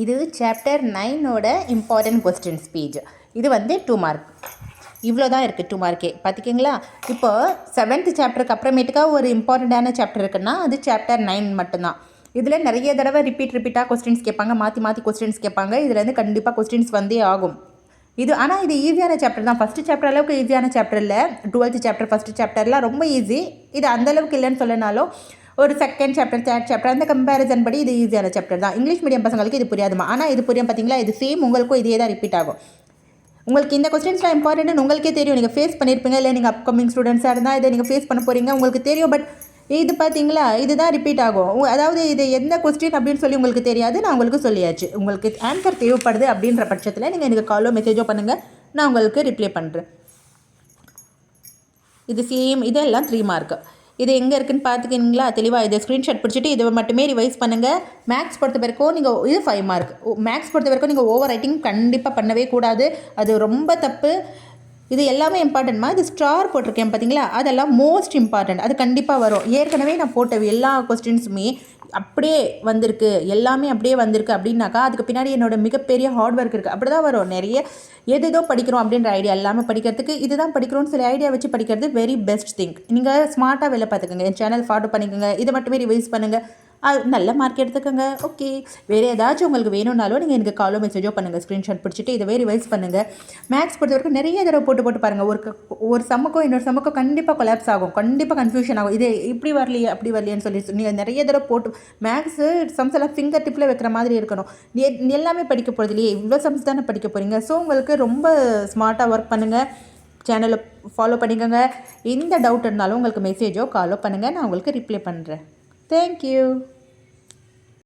இது chapter 9ஓட important questions page. இது வந்து 2 மார்க். இவ்வளோ தான் இருக்குது 2 மார்க்கே பார்த்துக்கிங்களா. இப்போ 7th சாப்டருக்கு அப்புறமேட்டுக்கா ஒரு இம்பார்ட்டண்ட்டான சாப்டர் இருக்குன்னா அது சாப்டர் 9 மட்டும்தான். இதில் நிறைய தடவை ரிப்பீட்டாக கொஸ்டின்ஸ் கேட்பாங்க, மாற்றி கொஸ்டின்ஸ் கேட்பாங்க. இதுலேருந்து கண்டிப்பாக கொஸ்டின்ஸ் வந்தே ஆகும். ஆனால் இது ஈஸியான சாப்டர் தான். ஃபஸ்ட்டு சாப்டர் அளவுக்கு ஈஸியான சாப்டர் இல்லை. 12th சாப்டர் ஃபஸ்ட்டு சாப்டர்லாம் ரொம்ப ஈஸி. இது அந்தளவுக்கு இல்லைன்னு சொல்லனாலும் ஒரு செகண்ட் சாப்டர், தேர்ட் சாப்டர் அந்த கம்பேரிசன் படி இது ஈஸியான சாப்டர் தான். இங்கிலீஷ் மீடியம் பசங்களுக்கு இது புரியாதுமா. ஆனால் இது புரியும் பார்த்தீங்களா. இது சேம் உங்களுக்கும் இதே தான் ரிப்பீட் ஆகும். உங்களுக்கு இந்த கொஸ்டின்ஸ்லாம் இம்பார்ட்டன்ட்னு உங்களுக்கே தெரியும். நீங்கள் ஃபேஸ் பண்ணியிருப்பீங்க, இல்லை நீங்கள் அப்கமிங் ஸ்டூடெண்ட்ஸாக இருந்தால் இதை நீங்கள் ஃபேஸ் பண்ண போகிறீங்க, உங்களுக்கு தெரியும். பட் இது பார்த்தீங்களா, இதுதான் ரிப்பீட் ஆகும். அதாவது இது எந்த கொஸ்டின் அப்படின்னு சொல்லி உங்களுக்கு தெரியாது. நான் உங்களுக்கு சொல்லியாச்சு. உங்களுக்கு ஆன்சர் தேவைப்படுது அப்படின்ற பட்சத்தில் நீங்கள் எனக்கு காலோ மெசேஜோ பண்ணுங்கள், நான் உங்களுக்கு ரிப்ளை பண்ணுறேன். இது சேம், இதெல்லாம் 3 மார்க். இது எங்கே இருக்குதுன்னு பார்த்துக்கிங்களா தெளிவாக. இதை ஸ்க்ரீன்ஷாட் பிடிச்சிட்டு இதை மட்டுமே ரிவைஸ் பண்ணுங்கள். மேக்ஸ் பொறுத்த வரைக்கும் நீங்கள் இது 5 மார்க். மேக்ஸ் பொறுத்த வரைக்கும் நீங்கள் ஓவர் ரைட்டிங் கண்டிப்பாக பண்ணவே கூடாது. அது ரொம்ப தப்பு. இது எல்லாமே இம்பார்ட்டன்ட்மா. இது ஸ்டார் போட்டிருக்கேன் பார்த்தீங்களா, அதெல்லாம் மோஸ்ட் இம்பார்ட்டன்ட். அது கண்டிப்பாக வரும். ஏற்கனவே நான் போட்ட எல்லா கொஸ்டின்ஸுமே அப்படியே வந்திருக்கு, எல்லாமே அப்படியே வந்திருக்கு அப்படின்னாக்கா அதுக்கு பின்னாடி என்னோட மிகப்பெரிய ஹார்ட் ஒர்க் இருக்குது. அப்படி தான் வரும். நிறைய எதோ படிக்கிறோம் அப்படின்ற ஐடியா எல்லாமே படிக்கிறதுக்கு இதுதான் படிக்கிறோன்னு சொல்லி ஐடியா வச்சு படிக்கிறது வெரி பெஸ்ட் திங். நீங்கள் ஸ்மார்ட்டாக வேலை பார்த்துக்கோங்க. என் சேனல் ஃபாலோ பண்ணிக்கோங்க. இதை மட்டுமே ரிவைஸ் பண்ணுங்கள். நல்ல மார்க் எடுத்துக்கோங்க. ஓகே, வேறு ஏதாச்சும் உங்களுக்கு வேணும்னாலும் நீங்கள் எனக்கு காலோ மெசேஜோ பண்ணுங்கள். ஸ்க்ரீன்ஷாட் பிடிச்சிட்டு இதை ரிவைஸ் பண்ணுங்கள். மேக்ஸ் பொறுத்த வரைக்கும் நிறைய தடவை போட்டு பாருங்கள். ஒரு சம்முக்கும் இன்னொரு சம்முக்கும் கண்டிப்பாக கொலாப்ஸ் ஆகும், கண்டிப்பாக கன்ஃபியூஷன் ஆகும். இது இப்படி வரலையே அப்படி வரலையேன்னு சொல்லி நீங்கள் நிறைய தடவை போட்டு மேக்ஸு சம்ஸ் எல்லாம் ஃபிங்கர் டிப்பில் வைக்கிற மாதிரி இருக்கணும். எல்லாமே படிக்க போகிறது இல்லையே, இவ்வளோ சம்ஸ் தானே படிக்க போகிறீங்க. ஸோ உங்களுக்கு ரொம்ப ஸ்மார்ட்டாக ஒர்க் பண்ணுங்கள். சேனலை ஃபாலோ பண்ணிக்கோங்க. எந்த டவுட் இருந்தாலும் உங்களுக்கு மெசேஜோ காலோ பண்ணுங்கள், நான் உங்களுக்கு ரிப்ளை பண்ணுறேன். Thank you.